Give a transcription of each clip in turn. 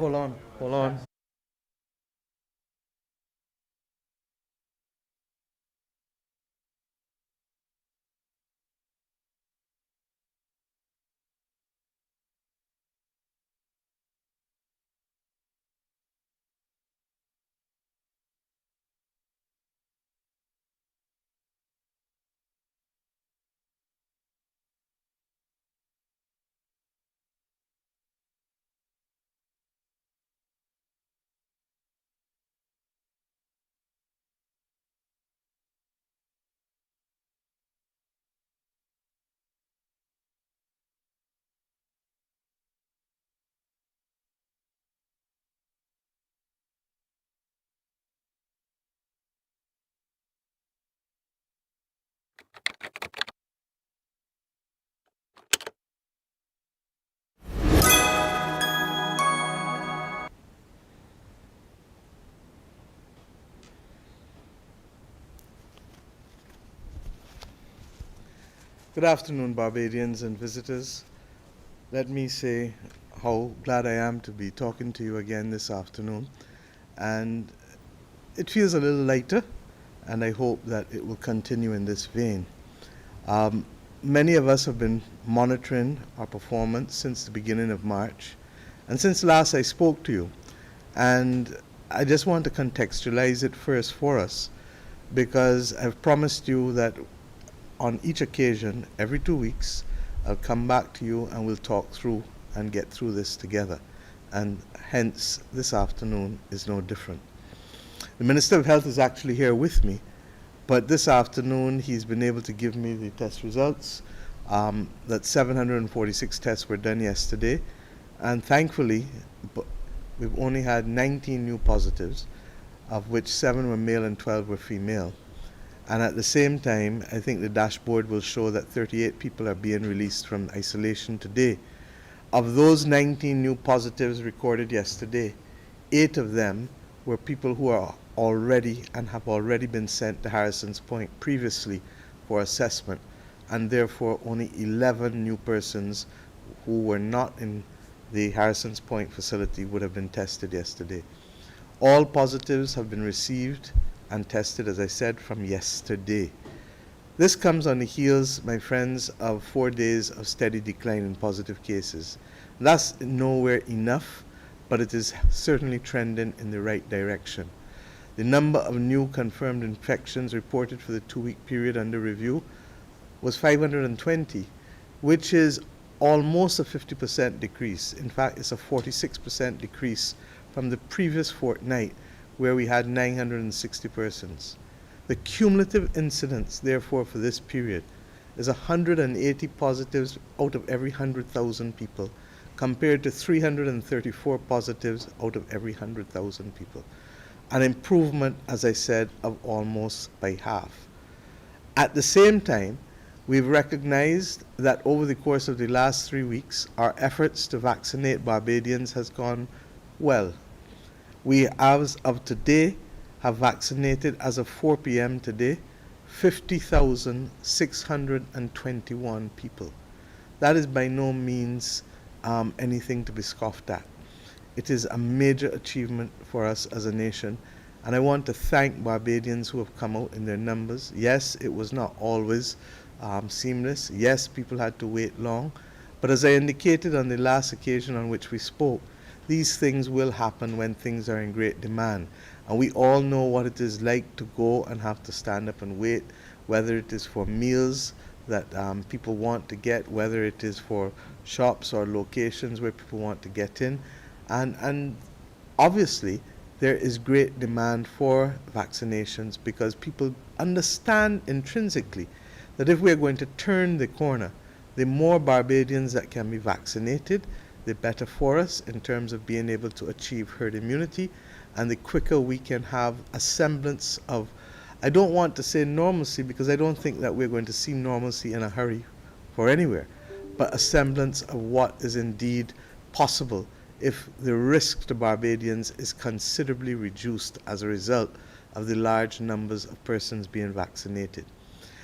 Hold on, hold on. Good afternoon, Barbadians and visitors. Let me say how glad I am to be talking to you again this afternoon. And it feels a little lighter, and I hope that it will continue in this vein. Um, Many of us have been monitoring our performance since the beginning of March, and since last I spoke to you. And I just want to contextualize it first for us, because I've promised you that on each occasion, every 2 weeks, I'll come back to you and we'll talk through and get through this together. And hence, this afternoon is no different. The Minister of Health is actually here with me, but this afternoon he's been able to give me the test results. That 746 tests were done yesterday, and thankfully, we've only had 19 new positives, of which 7 were male and 12 were female. And at the same time, I think the dashboard will show that 38 people are being released from isolation today. Of those 19 new positives recorded yesterday, 8 of them were people who are already and have already been sent to Harrison's Point previously for assessment, and therefore only 11 new persons who were not in the Harrison's Point facility would have been tested yesterday. All positives have been received and tested, as I said, from yesterday. This comes on the heels, my friends, of 4 days of steady decline in positive cases. That's nowhere enough, but it is certainly trending in the right direction. The number of new confirmed infections reported for the 2-week period under review was 520, which is almost a 50% decrease. In fact, it's a 46% decrease from the previous fortnight, where we had 960 persons. The cumulative incidence, therefore, for this period is 180 positives out of every 100,000 people, compared to 334 positives out of every 100,000 people. An improvement, as I said, of almost by half. At the same time, we've recognized that over the course of the last 3 weeks, our efforts to vaccinate Barbadians has gone well. We, as of today, have vaccinated, as of 4 p.m. today, 50,621 people. That is by no means anything to be scoffed at. It is a major achievement for us as a nation, and I want to thank Barbadians who have come out in their numbers. Yes, it was not always seamless. Yes, people had to wait long, but as I indicated on the last occasion on which we spoke, these things will happen when things are in great demand. And we all know what it is like to go and have to stand up and wait, whether it is for meals that people want to get, whether it is for shops or locations where people want to get in. And obviously, there is great demand for vaccinations because people understand intrinsically that if we are going to turn the corner, the more Barbadians that can be vaccinated, the better for us in terms of being able to achieve herd immunity, and the quicker we can have a semblance of, I don't want to say normalcy because I don't think that we're going to see normalcy in a hurry for anywhere, but a semblance of what is indeed possible if the risk to Barbadians is considerably reduced as a result of the large numbers of persons being vaccinated.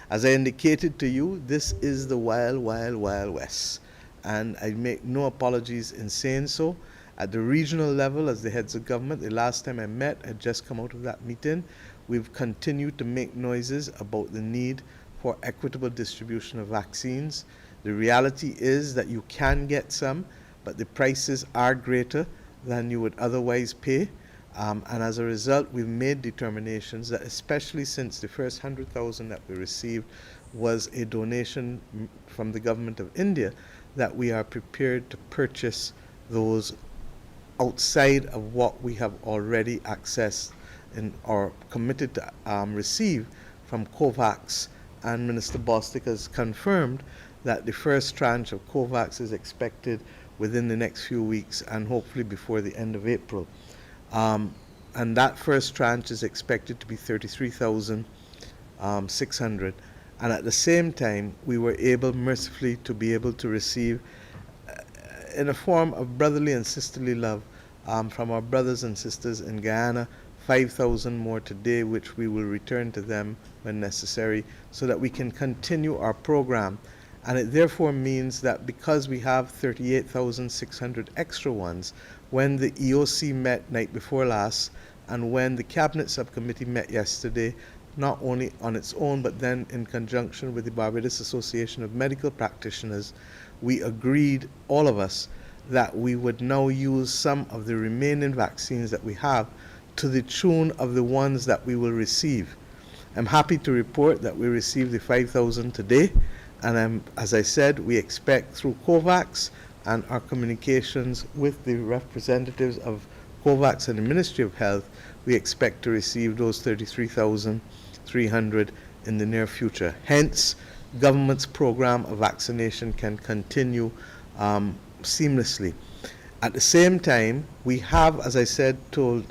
As I indicated to you, this is the wild, wild, wild west. And I make no apologies in saying so. At the regional level, as the heads of government, the last time I met, I had just come out of that meeting, we've continued to make noises about the need for equitable distribution of vaccines. The reality is that you can get some, but the prices are greater than you would otherwise pay. And as a result, we've made determinations that, especially since the first 100,000 that we received was a donation from the government of India, that we are prepared to purchase those outside of what we have already accessed or committed to receive from COVAX. And Minister Bostic has confirmed that the first tranche of COVAX is expected within the next few weeks and hopefully before the end of April. And that first tranche is expected to be 33,600. And at the same time, we were able, mercifully, to be able to receive, in a form of brotherly and sisterly love, from our brothers and sisters in Guyana, 5,000 more today, which we will return to them when necessary, so that we can continue our program. And it therefore means that because we have 38,600 extra ones, when the EOC met night before last, and when the Cabinet Subcommittee met yesterday, not only on its own, but then in conjunction with the Barbados Association of Medical Practitioners, we agreed, all of us, that we would now use some of the remaining vaccines that we have to the tune of the ones that we will receive. I'm happy to report that we received the 5,000 today, and as I said, we expect through COVAX and our communications with the representatives of COVAX and the Ministry of Health, we expect to receive those 33,300 in the near future. Hence, government's program of vaccination can continue seamlessly. At the same time, we have, as I said,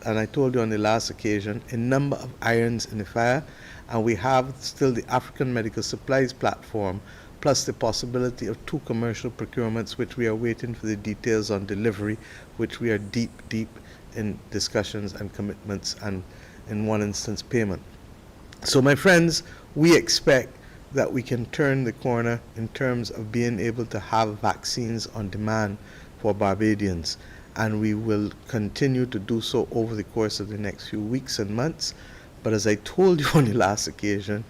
I told you on the last occasion, a number of irons in the fire, and we have still the African Medical Supplies Platform, plus the possibility of 2 commercial procurements, which we are waiting for the details on delivery, which we are deep in discussions and commitments, and in one instance, payment. So my friends, we expect that we can turn the corner in terms of being able to have vaccines on demand for Barbadians, and we will continue to do so over the course of the next few weeks and months. But as I told you on the last occasion,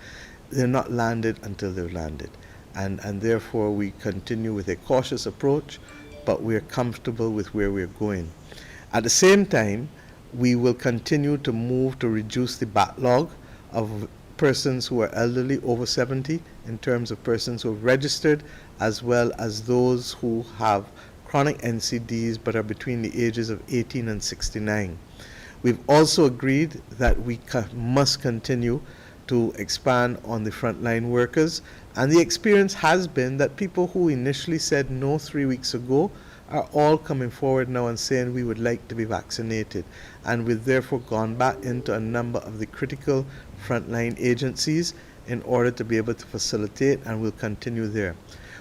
they're not landed until they're landed, and therefore we continue with a cautious approach, but we're comfortable with where we're going. At the same time, we will continue to move to reduce the backlog of persons who are elderly over 70, in terms of persons who have registered, as well as those who have chronic NCDs but are between the ages of 18 and 69. We've also agreed that we must continue to expand on the frontline workers, and the experience has been that people who initially said no 3 weeks ago are all coming forward now and saying we would like to be vaccinated, and we've therefore gone back into a number of the critical frontline agencies in order to be able to facilitate, and we'll continue there.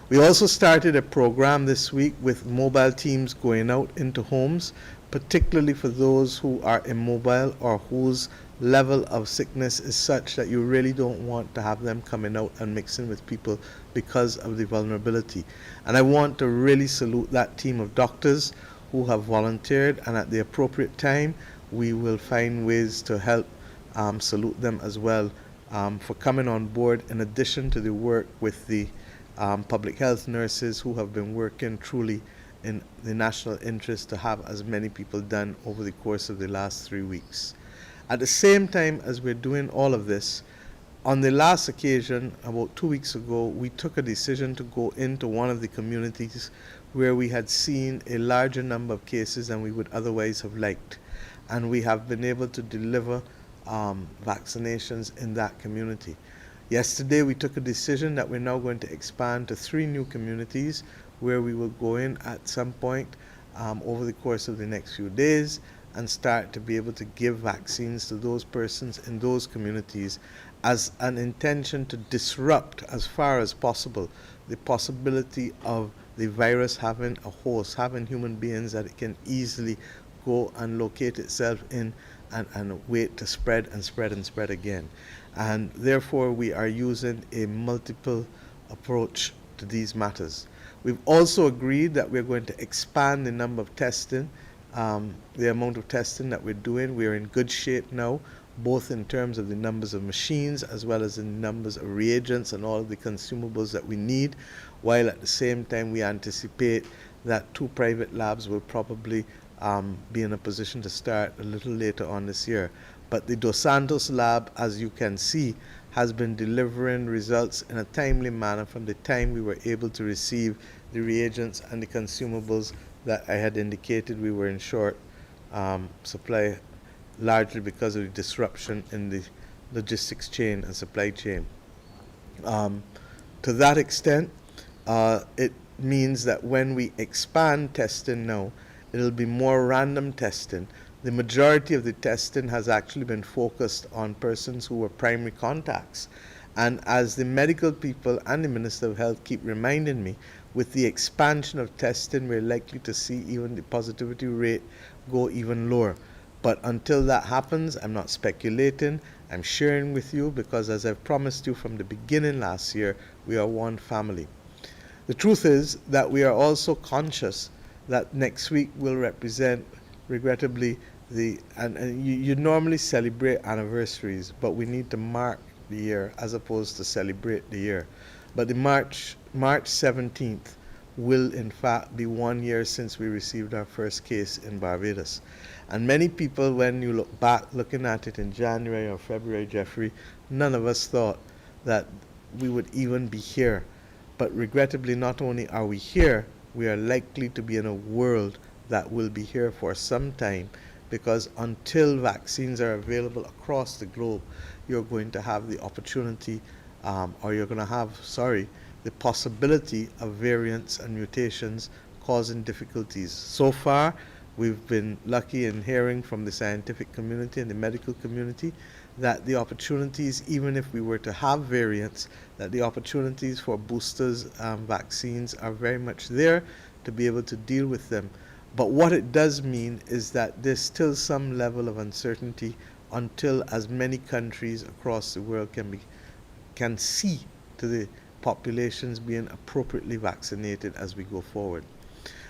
We also started a program this week with mobile teams going out into homes, particularly for those who are immobile or whose level of sickness is such that you really don't want to have them coming out and mixing with people because of the vulnerability. And I want to really salute that team of doctors who have volunteered, and at the appropriate time we will find ways to help salute them as well for coming on board, in addition to the work with the public health nurses who have been working truly in the national interest to have as many people done over the course of the last 3 weeks. At the same time as we're doing all of this, on the last occasion, about 2 weeks ago, we took a decision to go into one of the communities where we had seen a larger number of cases than we would otherwise have liked. And we have been able to deliver vaccinations in that community. Yesterday, we took a decision that we're now going to expand to 3 new communities where we will go in at some point over the course of the next few days and start to be able to give vaccines to those persons in those communities as an intention to disrupt as far as possible the possibility of the virus having a host, having human beings that it can easily go and locate itself in and wait to spread and spread and spread again. And therefore we are using a multiple approach to these matters. We've also agreed that we're going to expand the number of testing the amount of testing that we're doing. We're in good shape now, both in terms of the numbers of machines as well as in numbers of reagents and all of the consumables that we need, while at the same time we anticipate that 2 private labs will probably be in a position to start a little later on this year. But the Dos Santos lab, as you can see, has been delivering results in a timely manner from the time we were able to receive the reagents and the consumables that I had indicated we were in short supply, largely because of the disruption in the logistics chain and supply chain. To that extent, it means that when we expand testing now, it'll be more random testing. The majority of the testing has actually been focused on persons who were primary contacts. And as the medical people and the Minister of Health keep reminding me, with the expansion of testing, we're likely to see even the positivity rate go even lower. But until that happens, I'm not speculating. I'm sharing with you because, as I've promised you from the beginning last year, we are one family. The truth is that we are also conscious that next week will represent, regrettably, you normally celebrate anniversaries, but we need to mark the year as opposed to celebrate the year. But the March 17th will in fact be 1 year since we received our first case in Barbados. And many people, when you look back, looking at it in January or February, Jeffrey, none of us thought that we would even be here. But regrettably, not only are we here, we are likely to be in a world that will be here for some time, because until vaccines are available across the globe, you're going to have the opportunity, the possibility of variants and mutations causing difficulties. So far, we've been lucky in hearing from the scientific community and the medical community that the opportunities, even if we were to have variants, that the opportunities for boosters, vaccines are very much there to be able to deal with them. But what it does mean is that there's still some level of uncertainty until as many countries across the world can see to the populations being appropriately vaccinated as we go forward.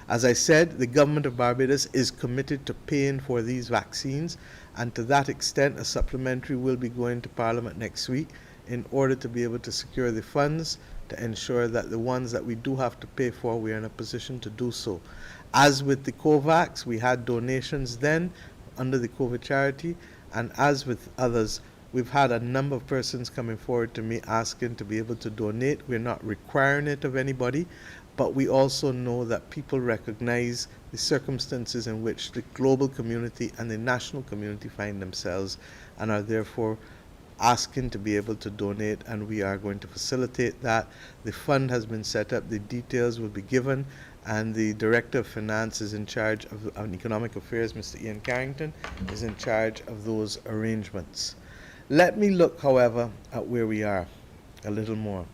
As I said, the government of Barbados is committed to paying for these vaccines, and to that extent, a supplementary will be going to Parliament next week in order to be able to secure the funds to ensure that the ones that we do have to pay for, we are in a position to do so. As with the COVAX, we had donations then under the COVID charity, and as with others, we've had a number of persons coming forward to me asking to be able to donate. We're not requiring it of anybody, but we also know that people recognize the circumstances in which the global community and the national community find themselves and are therefore asking to be able to donate, and we are going to facilitate that. The fund has been set up, the details will be given, and the Director of Finance is in charge of Economic Affairs, Mr. Ian Carrington, is in charge of those arrangements. Let me look, however, at where we are a little more.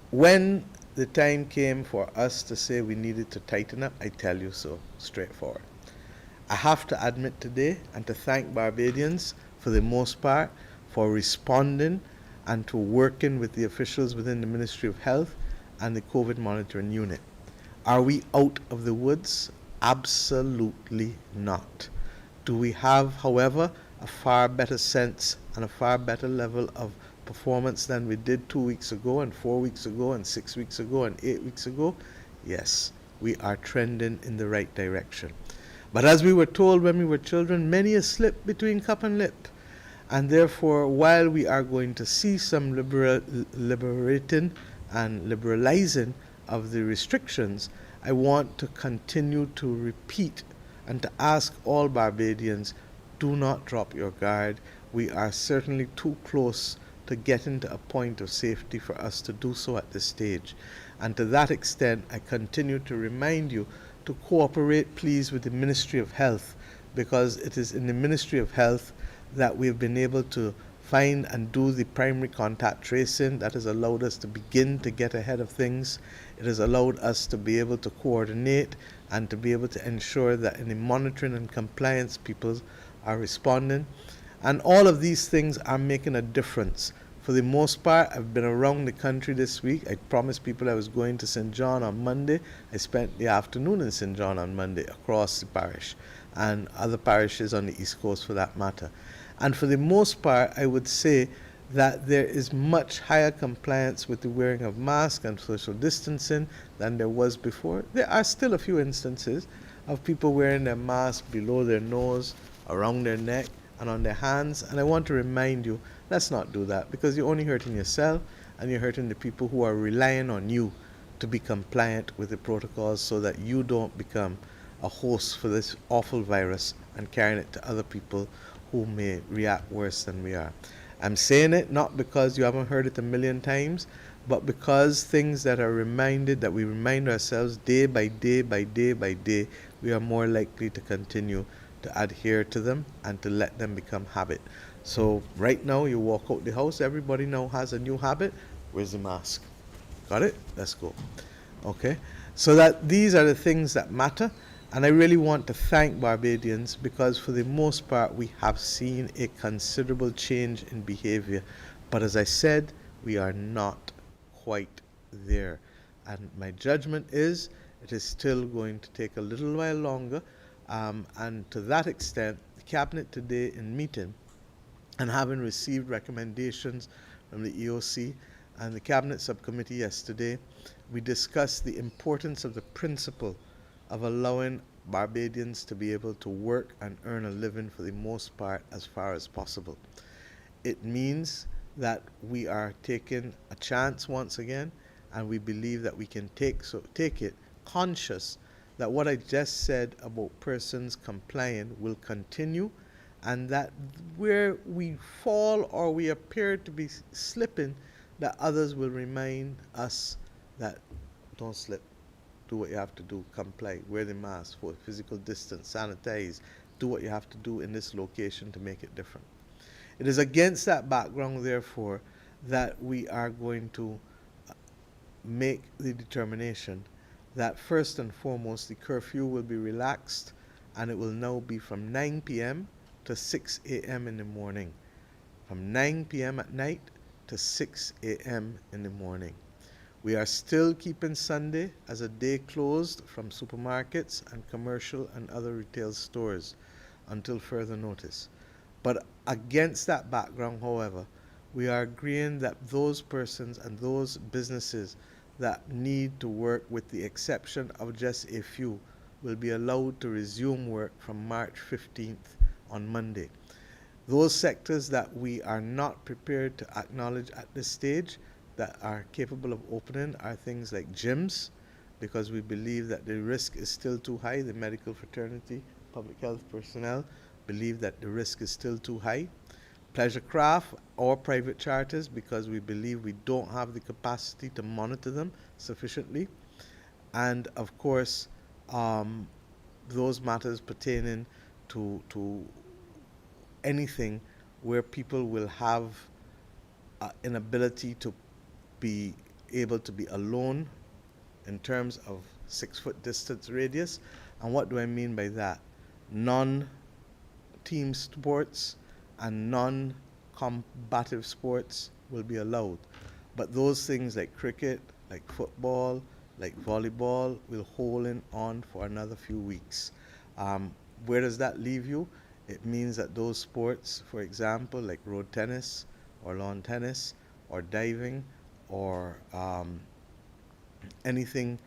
When the time came for us to say we needed to tighten up, I tell you so, straightforward. I have to admit today and to thank Barbadians for the most part for responding and to working with the officials within the Ministry of Health and the COVID monitoring unit. Are we out of the woods? Absolutely not. Do we have, however, a far better sense and a far better level of performance than we did 2 weeks ago and 4 weeks ago and 6 weeks ago and 8 weeks ago? Yes, we are trending in the right direction. But as we were told when we were children, many a slip between cup and lip. And therefore, while we are going to see some liberating and liberalizing of the restrictions, I want to continue to repeat and to ask all Barbadians, do not drop your guard. We are certainly too close to getting to a point of safety for us to do so at this stage. And to that extent, I continue to remind you to cooperate, please, with the Ministry of Health, because it is in the Ministry of Health that we've been able to find and do the primary contact tracing. That has allowed us to begin to get ahead of things. It has allowed us to be able to coordinate and to be able to ensure that in the monitoring and compliance people are responding. And all of these things are making a difference For the most part, I've been around the country this week. I promised people I was going to St. John on Monday. I spent the afternoon in St. John on Monday across the parish and other parishes on the East Coast for that matter. And for the most part, I would say that there is much higher compliance with the wearing of masks and social distancing than there was before. There are still a few instances of people wearing their mask below their nose, around their neck, and on their hands. And I want to remind you, let's not do that, because you're only hurting yourself and you're hurting the people who are relying on you to be compliant with the protocols so that you don't become a host for this awful virus and carrying it to other people who may react worse than we are. I'm saying it not because you haven't heard it a million times, but because things that are reminded, that we remind ourselves day by day by day by day, we are more likely to continue to adhere to them and to let them become habit. So right now you walk out the house, everybody now has a new habit. Where's the mask? Got it? Let's go. Okay? So that these are the things that matter. And I really want to thank Barbadians because for the most part we have seen a considerable change in behavior. But as I said, we are not quite there. And my judgment is it is still going to take a little while longer. And to that extent, the Cabinet today in meeting and having received recommendations from the EOC and the Cabinet Subcommittee yesterday, we discussed the importance of the principle of allowing Barbadians to be able to work and earn a living for the most part as far as possible. It means that we are taking a chance once again, and we believe that we can take it conscious that what I just said about persons complying will continue, and that where we fall or we appear to be slipping, that others will remind us that don't slip. Do what you have to do, comply, wear the mask, for physical distance, sanitize, do what you have to do in this location to make it different. It is against that background, therefore, that we are going to make the determination that first and foremost the curfew will be relaxed, and it will now be from 9 p.m. to 6 a.m. in the morning. From 9 p.m. at night to 6 a.m. in the morning. We are still keeping Sunday as a day closed from supermarkets and commercial and other retail stores until further notice. But against that background, however, we are agreeing that those persons and those businesses that need to work, with the exception of just a few, will be allowed to resume work from March 15th on Monday. Those sectors that we are not prepared to acknowledge at this stage that are capable of opening are things like gyms, because we believe that the risk is still too high. The medical fraternity, public health personnel believe that the risk is still too high. Pleasure craft or private charters, because we believe we don't have the capacity to monitor them sufficiently. And of course, those matters pertaining to anything where people will have an ability to be able to be alone in terms of 6-foot distance radius. And what do I mean by that? Non-team sports and non-combative sports will be allowed. But those things like cricket, like football, like volleyball will hold on for another few weeks. Where does that leave you? It means that those sports, for example, like road tennis or lawn tennis or diving or anything,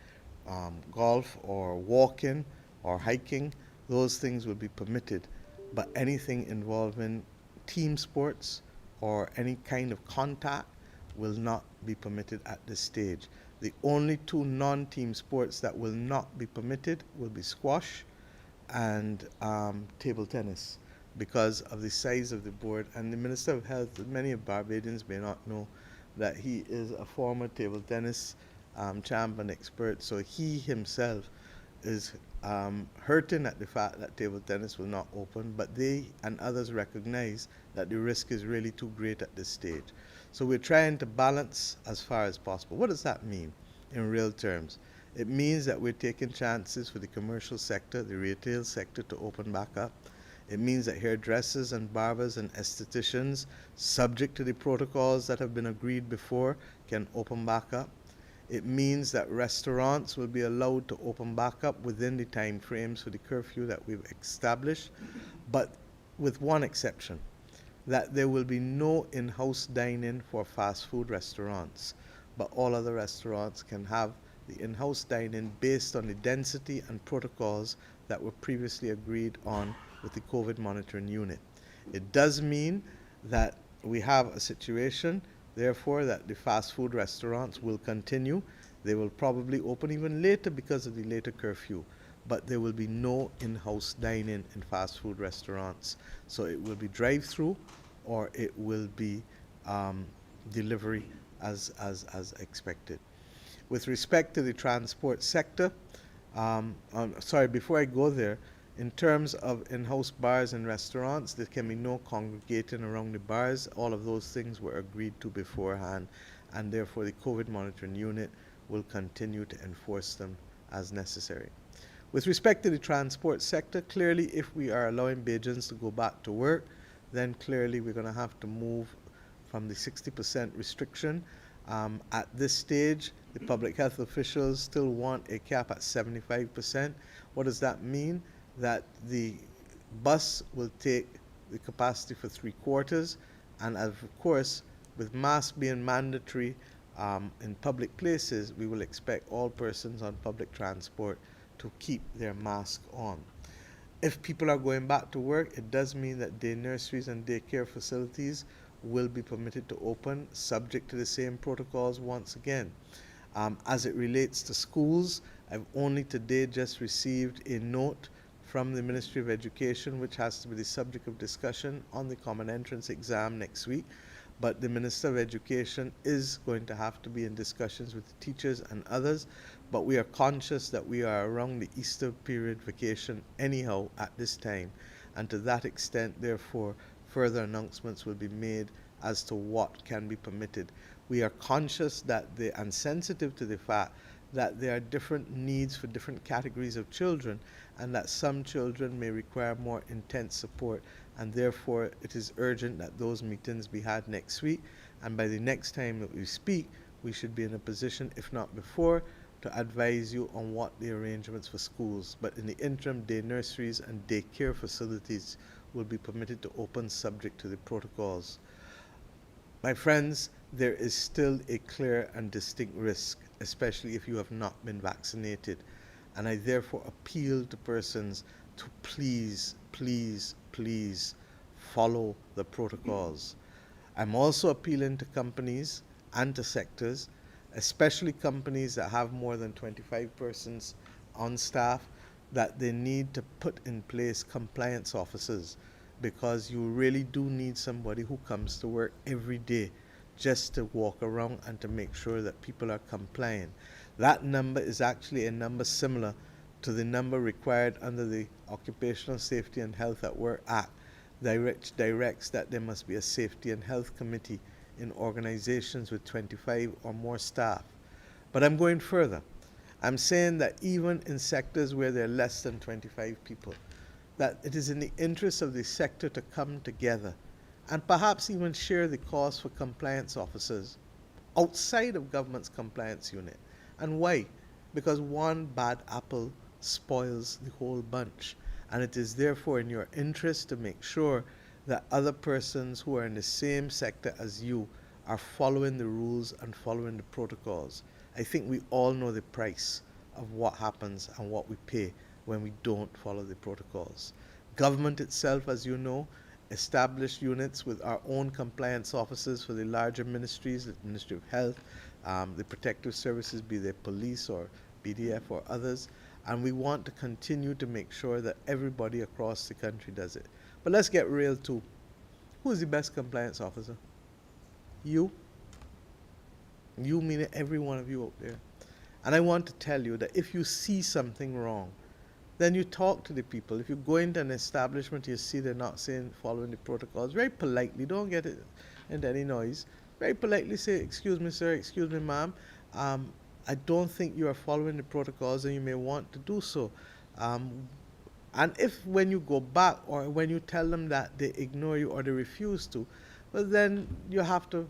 golf or walking or hiking, those things will be permitted. But anything involving team sports or any kind of contact will not be permitted at this stage. The only two non-team sports that will not be permitted will be squash and table tennis, because of the size of the board. And the Minister of Health, many of Barbadians may not know that he is a former table tennis champion expert, so he himself is hurting at the fact that table tennis will not open, but they and others recognize that the risk is really too great at this stage. So we're trying to balance as far as possible. What does that mean in real terms? It means that we're taking chances for the commercial sector, the retail sector to open back up. It means that hairdressers and barbers and estheticians, subject to the protocols that have been agreed before, can open back up. It means that restaurants will be allowed to open back up within the time frames for the curfew that we've established, but with one exception, that there will be no in-house dining for fast food restaurants, but all other restaurants can have the in-house dining based on the density and protocols that were previously agreed on with the COVID monitoring unit. It does mean that we have a situation, therefore, that the fast food restaurants will continue. They will probably open even later because of the later curfew, but there will be no in-house dining in fast food restaurants. So it will be drive-through or it will be delivery as expected. With respect to the transport sector, before I go there, in terms of in-house bars and restaurants, there can be no congregating around the bars. All of those things were agreed to beforehand, and therefore the COVID monitoring unit will continue to enforce them as necessary. With respect to the transport sector, clearly if we are allowing Bajans to go back to work, then clearly we're going to have to move from the 60% restriction. At this stage, the public health officials still want a cap at 75%. What does that mean? That the bus will take the capacity for 3/4, and of course, with masks being mandatory in public places, we will expect all persons on public transport to keep their mask on. If people are going back to work, it does mean that day nurseries and daycare facilities will be permitted to open, subject to the same protocols once again. As it relates to schools, I've only today just received a note from the Ministry of Education, which has to be the subject of discussion on the Common Entrance exam next week. But the Minister of Education is going to have to be in discussions with the teachers and others. But we are conscious that we are around the Easter period vacation anyhow at this time. And to that extent, therefore, further announcements will be made as to what can be permitted. We are conscious that and sensitive to the fact that there are different needs for different categories of children, and that some children may require more intense support, and therefore it is urgent that those meetings be had next week, and by the next time that we speak, we should be in a position, if not before, to advise you on what the arrangements for schools. But in the interim, day nurseries and daycare facilities will be permitted to open subject to the protocols. My friends, there is still a clear and distinct risk, especially if you have not been vaccinated. And I therefore appeal to persons to please, please, please follow the protocols. I'm also appealing to companies and to sectors, especially companies that have more than 25 persons on staff, that they need to put in place compliance officers, because you really do need somebody who comes to work every day just to walk around and to make sure that people are compliant. That number is actually a number similar to the number required under the Occupational Safety and Health at Work Act, directs that there must be a safety and health committee in organizations with 25 or more staff. But I'm going further. I'm saying that even in sectors where there are less than 25 people, that it is in the interest of the sector to come together and perhaps even share the cost for compliance officers outside of government's compliance unit. And why? Because one bad apple spoils the whole bunch. And it is therefore in your interest to make sure that other persons who are in the same sector as you are following the rules and following the protocols. I think we all know the price of what happens and what we pay when we don't follow the protocols. Government itself, as you know, established units with our own compliance officers for the larger ministries, the Ministry of Health, the protective services, be they police or BDF or others, and we want to continue to make sure that everybody across the country does it. But let's get real too. Who is the best compliance officer? You? You meaning every one of you out there. And I want to tell you that if you see something wrong, then you talk to the people. If you go into an establishment, you see they're not following the protocols, very politely, don't get it into any noise, very politely say, excuse me sir, excuse me ma'am, I don't think you are following the protocols and you may want to do so. And if when you go back or when you tell them that they ignore you or they refuse to, well, then you have to,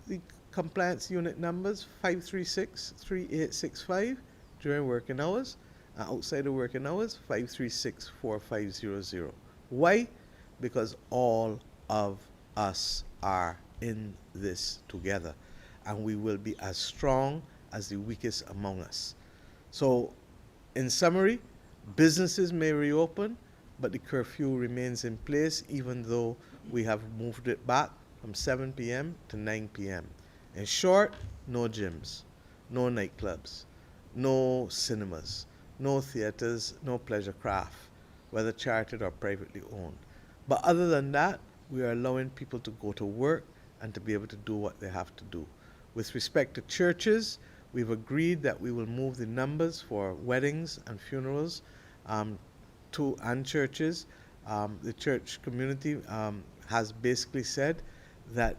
the compliance unit numbers 536-3865 during working hours, outside of working hours 536-4500. Why? Because all of us are in this together, and we will be as strong as the weakest among us. So, in summary, businesses may reopen, but the curfew remains in place even though we have moved it back from 7 p.m. to 9 p.m. In short, no gyms, no nightclubs, no cinemas, no theaters, no pleasure craft, whether chartered or privately owned. But other than that, we are allowing people to go to work and to be able to do what they have to do. With respect to churches, we've agreed that we will move the numbers for weddings and funerals um, to and churches. The church community has basically said that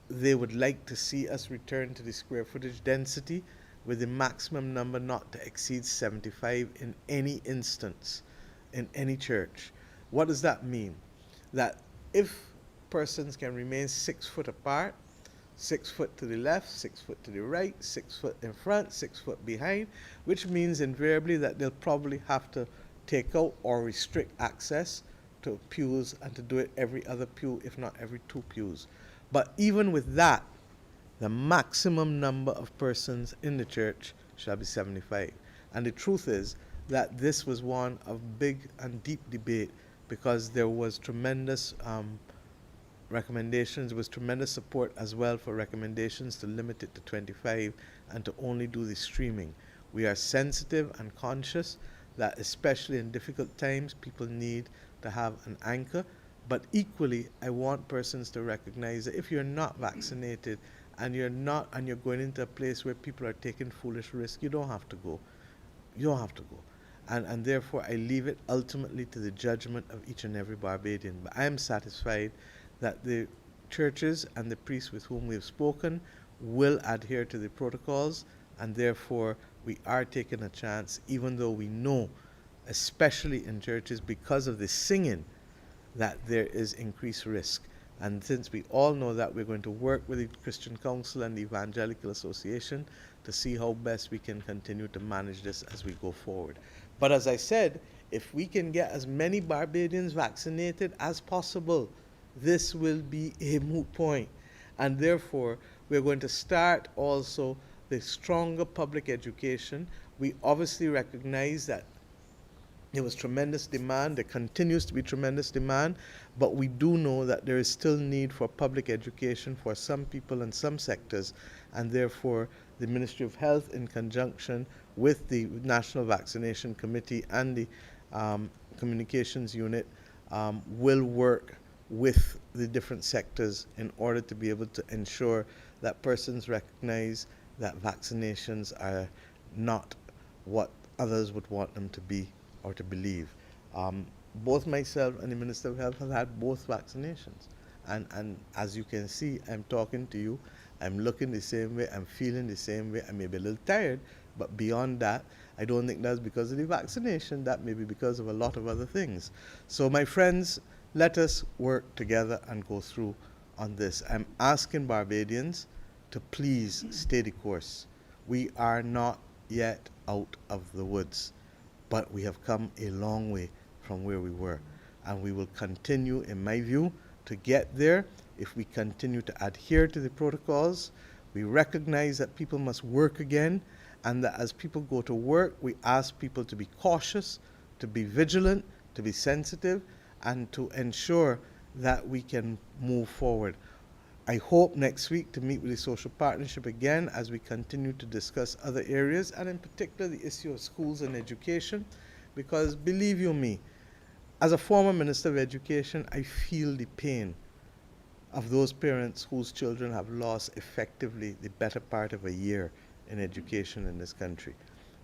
they would like to see us return to the square footage density with the maximum number not to exceed 75 in any instance in any church. What does that mean? That if persons can remain 6 foot apart, 6 foot to the left, 6 foot to the right, 6 foot in front, 6 foot behind, which means invariably that they'll probably have to take out or restrict access to pews and to do it every other pew, if not every 2 pews. But even with that, the maximum number of persons in the church shall be 75. And the truth is that this was one of big and deep debate because there was tremendous recommendations, there was tremendous support as well for recommendations to limit it to 25 and to only do the streaming. We are sensitive and conscious that especially in difficult times, people need to have an anchor. But equally, I want persons to recognize that if you're not vaccinated and you're going into a place where people are taking foolish risks, you don't have to go. You don't have to go. And therefore, I leave it ultimately to the judgment of each and every Barbadian. But I am satisfied that the churches and the priests with whom we have spoken will adhere to the protocols, and therefore we are taking a chance, even though we know, especially in churches, because of the singing, that there is increased risk. And since we all know that, we're going to work with the Christian Council and the Evangelical Association to see how best we can continue to manage this as we go forward. But as I said, if we can get as many Barbadians vaccinated as possible, this will be a moot point. And therefore, we're going to start also the stronger public education. We obviously recognize that there was tremendous demand, there continues to be tremendous demand, but we do know that there is still need for public education for some people and some sectors, and therefore the Ministry of Health, in conjunction with the National Vaccination Committee and the Communications Unit, will work with the different sectors in order to be able to ensure that persons recognize that vaccinations are not what others would want them to be or to believe. Both myself and the Minister of Health have had both vaccinations. And as you can see, I'm talking to you, I'm looking the same way, I'm feeling the same way. I may be a little tired, but beyond that, I don't think that's because of the vaccination. That may be because of a lot of other things. So my friends, let us work together and go through on this. I'm asking Barbadians to please stay the course. We are not yet out of the woods, but we have come a long way from where we were. And we will continue, in my view, to get there if we continue to adhere to the protocols. We recognize that people must work again, and that as people go to work, we ask people to be cautious, to be vigilant, to be sensitive, and to ensure that we can move forward. I hope next week to meet with the social partnership again as we continue to discuss other areas, and in particular the issue of schools and education, because believe you me, as a former Minister of Education, I feel the pain of those parents whose children have lost effectively the better part of a year in education in this country.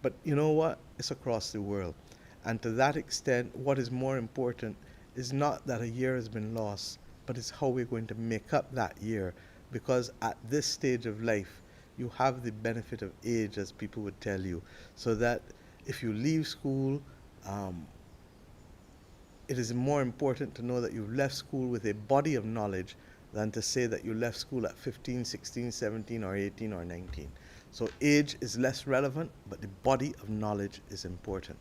But you know what? It's across the world. And to that extent, what is more important is not that a year has been lost, but it's how we're going to make up that year. Because at this stage of life, you have the benefit of age, as people would tell you, so that if you leave school it is more important to know that you've left school with a body of knowledge than to say that you left school at 15, 16, 17, or 18 or 19. So age is less relevant, but the body of knowledge is important.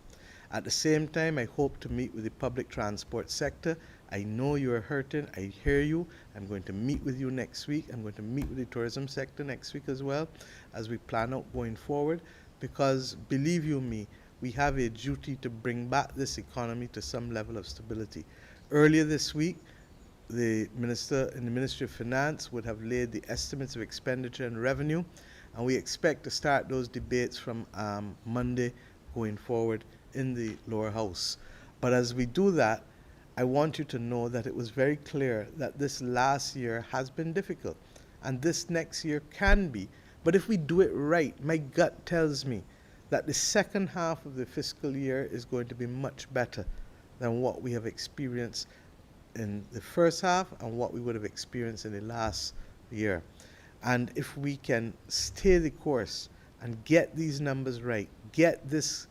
At the same time, I hope to meet with the public transport sector. I know you are hurting. I hear you. I'm going to meet with you next week. I'm going to meet with the tourism sector next week as well as we plan out going forward, because believe you me, we have a duty to bring back this economy to some level of stability. Earlier this week, the minister in the Ministry of Finance would have laid the estimates of expenditure and revenue, and we expect to start those debates from Monday going forward in the lower house. But as we do that, I want you to know that it was very clear that this last year has been difficult, and this next year can be. But if we do it right, my gut tells me that the second half of the fiscal year is going to be much better than what we have experienced in the first half and what we would have experienced in the last year. And if we can stay the course and get these numbers right, get this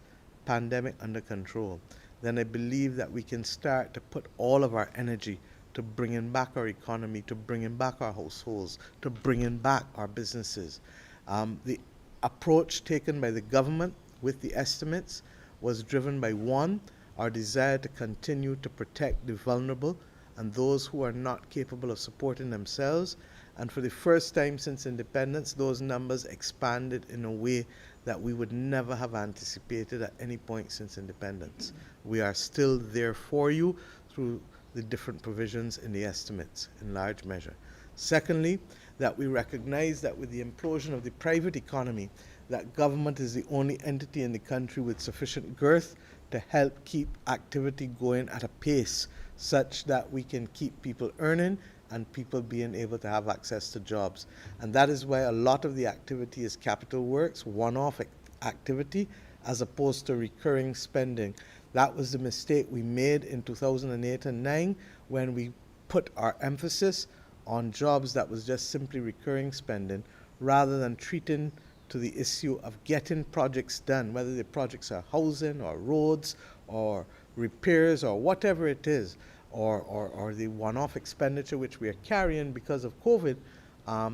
pandemic under control, then I believe that we can start to put all of our energy to bringing back our economy, to bringing back our households, to bringing back our businesses. The approach taken by the government with the estimates was driven by, one, our desire to continue to protect the vulnerable and those who are not capable of supporting themselves. And for the first time since independence, those numbers expanded in a way that we would never have anticipated at any point since independence. We are still there for you through the different provisions in the estimates in large measure. Secondly, that we recognize that with the implosion of the private economy, that government is the only entity in the country with sufficient girth to help keep activity going at a pace such that we can keep people earning and people being able to have access to jobs. And that is why a lot of the activity is capital works, one-off activity, as opposed to recurring spending. That was the mistake we made in 2008 and 9 when we put our emphasis on jobs that was just simply recurring spending rather than treating to the issue of getting projects done, whether the projects are housing or roads or repairs or whatever it is, or the one-off expenditure which we are carrying because of COVID,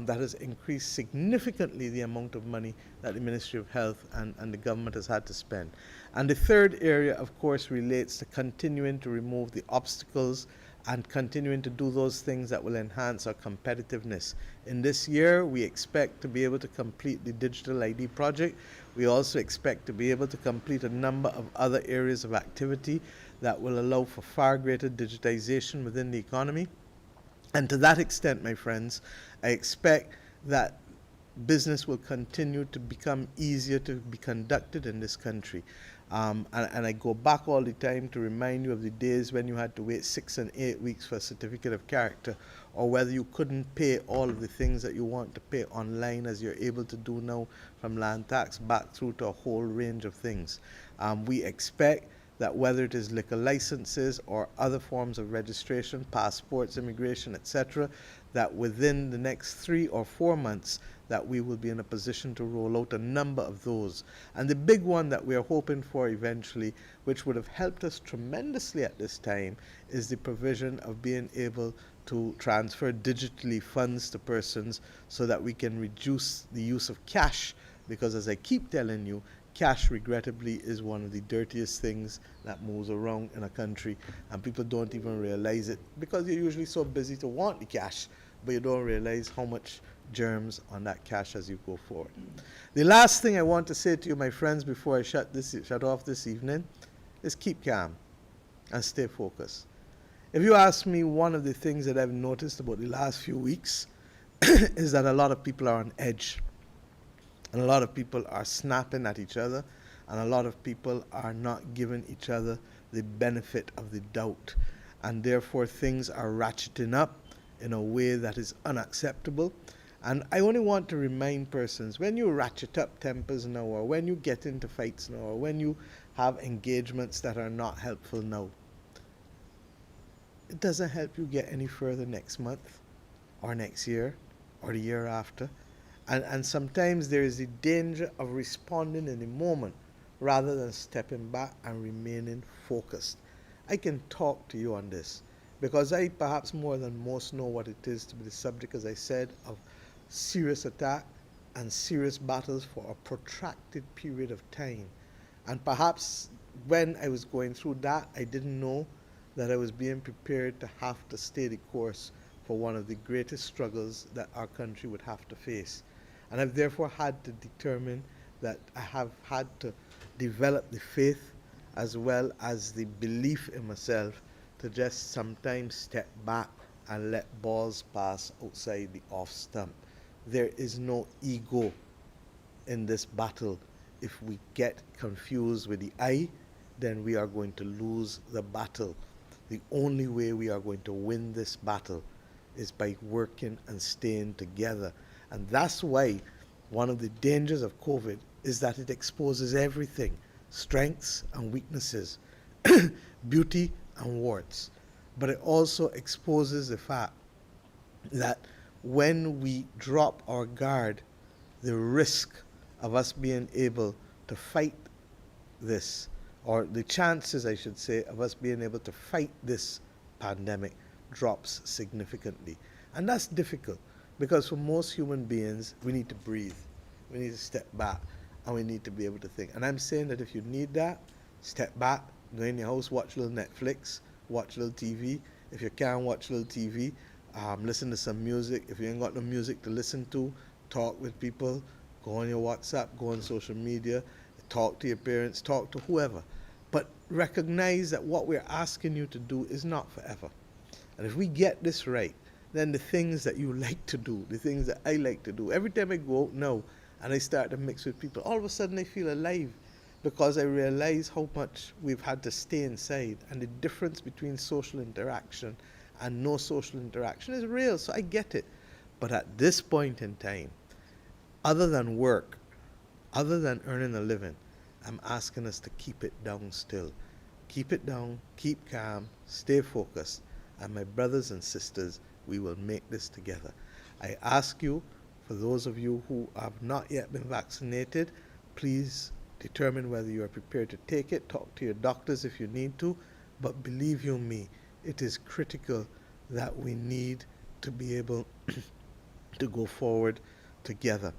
that has increased significantly the amount of money that the Ministry of Health and the government has had to spend. And the third area, of course, relates to continuing to remove the obstacles and continuing to do those things that will enhance our competitiveness. In this year, we expect to be able to complete the digital ID project. We also expect to be able to complete a number of other areas of activity that will allow for far greater digitization within the economy. And to that extent, my friends, I expect that business will continue to become easier to be conducted in this country. And I go back all the time to remind you of the days when you had to wait 6 and 8 weeks for a certificate of character, or whether you couldn't pay all of the things that you want to pay online as you're able to do now, from land tax back through to a whole range of things. We expect that whether it is liquor licenses or other forms of registration, passports, immigration, etc., that within the next 3 or 4 months that we will be in a position to roll out a number of those. And the big one that we are hoping for eventually, which would have helped us tremendously at this time, is the provision of being able to transfer digitally funds to persons so that we can reduce the use of cash, because as I keep telling you, cash, regrettably, is one of the dirtiest things that moves around in a country, and people don't even realize it because you're usually so busy to want the cash, but you don't realize how much germs on that cash as you go forward. The last thing I want to say to you, my friends, before I shut off this evening, is keep calm and stay focused. If you ask me, one of the things that I've noticed about the last few weeks is that a lot of people are on edge. And a lot of people are snapping at each other, and a lot of people are not giving each other the benefit of the doubt. And therefore things are ratcheting up in a way that is unacceptable. And I only want to remind persons, when you ratchet up tempers now, or when you get into fights now, or when you have engagements that are not helpful now, it doesn't help you get any further next month, or next year, or the year after. And sometimes there is the danger of responding in the moment rather than stepping back and remaining focused. I can talk to you on this because I perhaps more than most know what it is to be the subject, as I said, of serious attack and serious battles for a protracted period of time. And perhaps when I was going through that, I didn't know that I was being prepared to have to stay the course for one of the greatest struggles that our country would have to face. And I've therefore had to determine that I have had to develop the faith as well as the belief in myself to just sometimes step back and let balls pass outside the off stump. There is no ego in this battle. If we get confused with the I, then we are going to lose the battle. The only way we are going to win this battle is by working and staying together. And that's why one of the dangers of COVID is that it exposes everything, strengths and weaknesses, beauty and warts. But it also exposes the fact that when we drop our guard, the risk of us being able to fight this, or the chances, I should say, of us being able to fight this pandemic drops significantly. And that's difficult because for most human beings, we need to breathe, we need to step back, and we need to be able to think. And I'm saying that if you need that, step back, go in your house, watch a little Netflix, watch a little TV. If you can't watch a little TV, listen to some music. If you ain't got no music to listen to, talk with people, go on your WhatsApp, go on social media, talk to your parents, talk to whoever. But recognize that what we're asking you to do is not forever. And if we get this right, then the things that you like to do, the things that I like to do, every time I go out now and I start to mix with people, all of a sudden I feel alive because I realize how much we've had to stay inside, and the difference between social interaction and no social interaction is real, so I get it. But at this point in time, other than work, other than earning a living, I'm asking us to keep it down still. Keep it down, keep calm, stay focused, and my brothers and sisters, we will make this together. I ask you, for those of you who have not yet been vaccinated, please determine whether you are prepared to take it. Talk to your doctors if you need to, but believe you me, it is critical that we need to be able to go forward together.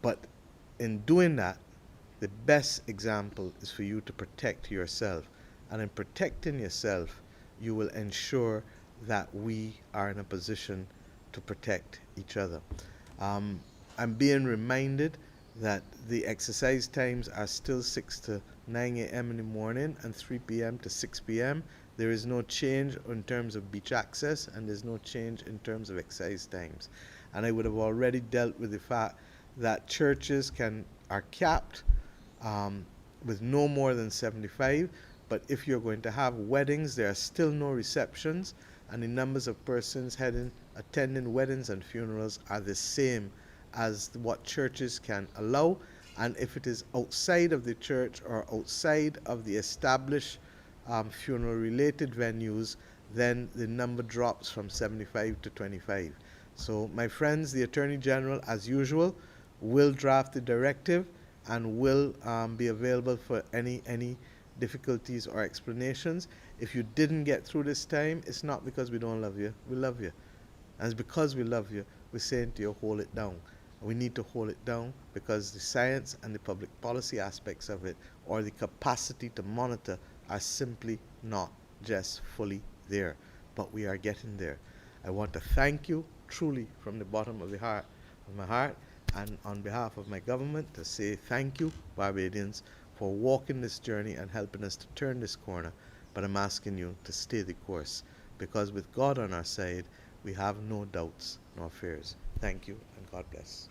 But in doing that, the best example is for you to protect yourself. And in protecting yourself, you will ensure that we are in a position to protect each other. I'm being reminded that the exercise times are still 6 to 9 a.m. in the morning and 3 p.m. to 6 p.m. There is no change in terms of beach access, and there's no change in terms of exercise times. And I would have already dealt with the fact that churches are capped with no more than 75, but if you're going to have weddings, there are still no receptions, and the numbers of persons attending weddings and funerals are the same as what churches can allow. And if it is outside of the church or outside of the established funeral related venues, then the number drops from 75 to 25. So my friends, the Attorney General, as usual, will draft the directive and will be available for any difficulties or explanations. If you didn't get through this time, it's not because we don't love you. We love you. And it's because we love you, we're saying to you, hold it down. We need to hold it down because the science and the public policy aspects of it, or the capacity to monitor, are simply not just fully there. But we are getting there. I want to thank you truly from the bottom of my heart, and on behalf of my government, to say thank you, Barbadians, for walking this journey and helping us to turn this corner. But I'm asking you to stay the course, because with God on our side, we have no doubts nor fears. Thank you, and God bless.